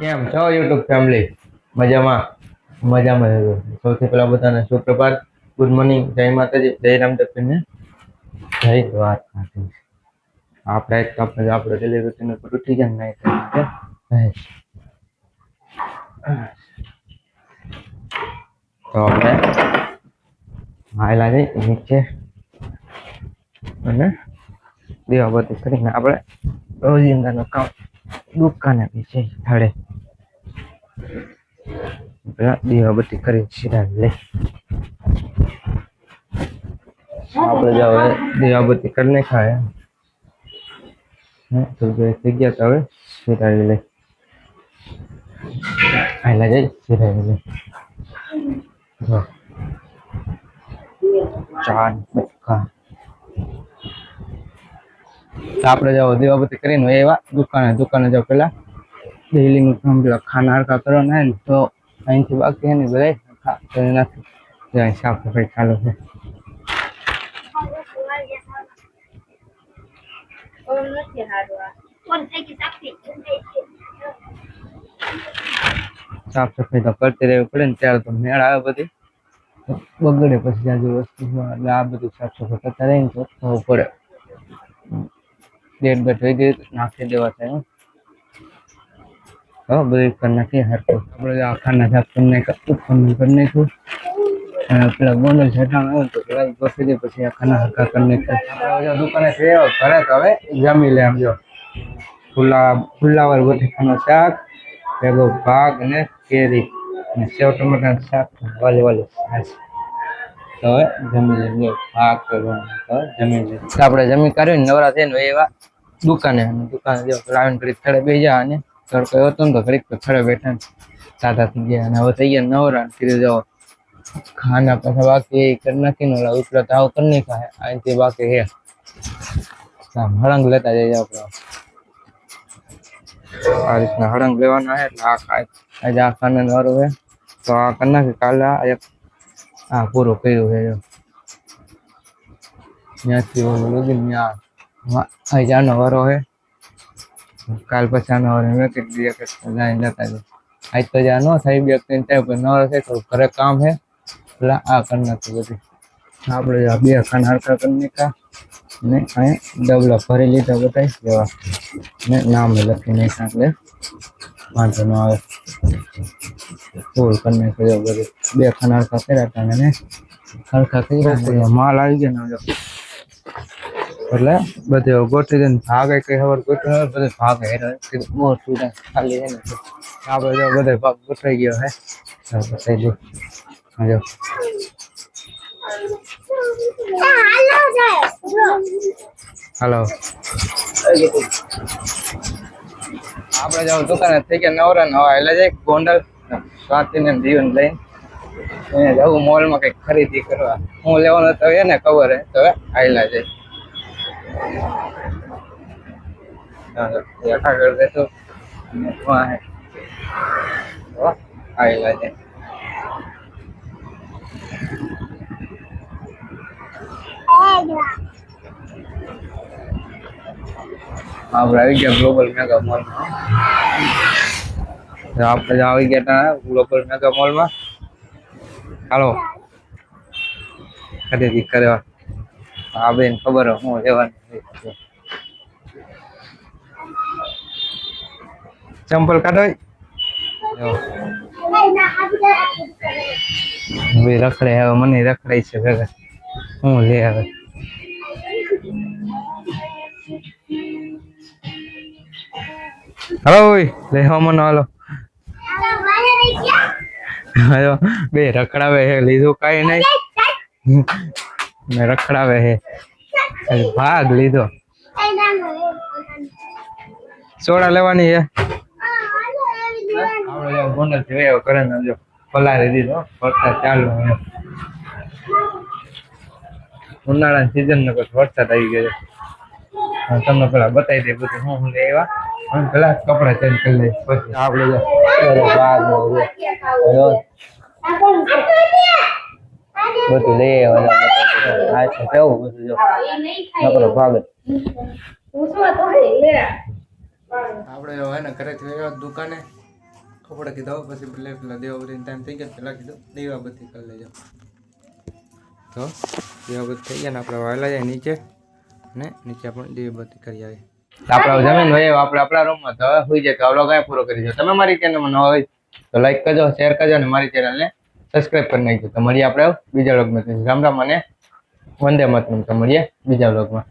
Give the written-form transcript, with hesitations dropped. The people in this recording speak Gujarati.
કેમ છો યુટ્યુબ ફેમિલી? મજામાં મજામાં રહેજો. સૌથી પહેલા બધાને સુપ્રભાત, ગુડ મોર્નિંગ, જય માતાજી, જય રામચંદ્રને, જય દ્વારકાધીશ. આપણે ડેલી રૂટીન ઉપર ઉઠી ગયા ને તો આપણે હાયલા જઈ નીચે અને દીવાબત્તી કરીને આપણે રોજિંદાનું કામ દુકાને છે સ્થળે દીવાબત્તી કરી સિરાવી લઈ. આપણે જો હવે દીવાબત્તી કરી નાખાય તો થઈ ગયા તો હવે સિરાવી લઈ. હાયલા જઈ સિરાવી લઈ. ચાર બટકા આપણે જાવ દીવાબત્તી કરીને એવા દુકાને જાવ. પેલા ડેલી નું કામ પેલા ખાના હરકા કરવાના ને તો અહીંથી બાકી છે ને બધા કરી નાખી સાફ સફાઈ ચાલુ છે. સાફ સફાઈ તો કરતી રહેવી પડે ને, ત્યારે તો મેળ આવે. બધી બગડે પછી આજુ વસ્તુ એટલે આ બધું સાફ સફાઈ કરતા રહીને તો થવું પડે. ડેટ બેટ થઈ ગઈ નાખી દેવા થાય. હા બધું કરી નાખીએ હરકું. આપણે આ ખાના સાફ કરી નાખ્યું. પેલા ગોંડલ છટાણ આવે તો પેલા બસી દે પછી આ ખાના હરકા કરી નાખ્યા. દુકાને ઘરે તો હવે જમી લે. આમ જો ફુલાવર બટેકાનું શાક, ભેગો ભાગ અને કેરી અને સેવ ટમાટાનું શાક, વાલી તો હવે જમી લે. ભાગ કરવાનું જમી લે. આપણે જમી કરીને નવરા થઈને એવા દુકાને લાવીને ઘડીક થડે બેસી જા. અને તડકો હતો ને તો ઘડીક થડે બેઠા સાદા થઈ ગયા. અને હવે થઈ ગયા નવરા. કીધું જાઓ ખાના પાછા બાકી કરી નાખીને ઉપરા તાવ કરી નાખા અહીંથી બાકી હે હળંગ લેતા જઈએ. આપણે આ રીતના હળંગ લેવાના છે એટલે આજે આ ખાના વાળું છે તો આ કરી નાખી. કાલે આ પૂરું કર્યું છે. ત્યાંથી ત્યાં આનો વારો છે. કાલ પછી આનો વારો લેતા આજ તો જ્યાં ન થાય વ્યક્તિ નવરો થાય તો ઘરે કામ છે એટલે આ કરી નાખ્યું બધું. આપણે બે ખાના હરકા કરી નાખ્યા ને અહીંયા ડબલા ભરી લીધા બધા જેવા ને નામ લખી નાખ્યા એટલે વાંધો ન આવે. ફૂલ કરી નાખ્યો બધું. બે ખાના હરકા કર્યા હતા ને હરકા કર્યા માલ આવી ગયા ને એટલે બધે ગોઠવી દે. ભાગે કઈ ખબર ગોઠવી બધે ભાગે ખાલી છે ને આપણે બધે ભાગ ગોઠવાઈ ગયો હે. હાલો આપણે જાવ દુકાને થઈ ગયા નવરા ને હવે એટલે જાય ગોંડલ સ્વાતિને જીવન લઈને એને જવું મોલમાં કઈક ખરીદી કરવા. હું લેવાનું તો એને ખબર હે તો આયલા જાય. આગળ દેતો આયલા જાય. આપણે આવી ગયા ગ્લોબલ મેગા મોલમાં. આપણે આવી ગયા હતા ગ્લોબલ મેગા મોલમાં. હાલો ખરીદી કરવા. આ બેન ખબર હું લેવાનું ચંપલ કાઢો રખડે. હવે મને રખડાય છે ભેગા. હું લે હવે હલો લે મને હાલો બે રખડાવે હે. લીધું કઈ નઈ રખડાવે હે. ભાગ લીધો. સોડા લેવાની છે. આપણે ગોંડલ થી કરે ને પલારી દીધો. વરસાદ ચાલુ ઉનાળાની સીઝન ને પછી વરસાદ આવી ગયો. તમને પેલા બતાવી દે બધું હું લેવા. પેલા કપડા ચેન્જ કરી લઈ પછી આપણે બધું લઈ આવ્યા. કેવું બધું જો ભાગ આપણે હે ને ઘરેથી દુકાને કપડા કીધા પછી પેલા દેવાબત્તી ટાઈમ થઈ ગયો પેલા કીધું દેવાબત્તી કરી લેજો. તો દેવાબત્તી થઈ ગયા ને આપણે વાયલા જાય નીચે ને નીચે આપણે દેવાબત્તી કરી આવી. આપણે જમીન હોય આપણે આપણા રૂમમાં તો હવે સુઈ જાય. તો વ્લોગ અહીંયા પૂરો કરી દો. તમે મારી ચેનલમાં ન હોય તો લાઈક કરજો, શેર કરજો અને મારી ચેનલને સબસ્ક્રાઇબ કરી નાખજો. તો મળીએ આપણે બીજા વ્લોગમાં. રામ રામ અને વંદે માતરમ. તો મળીએ બીજા વ્લોગમાં.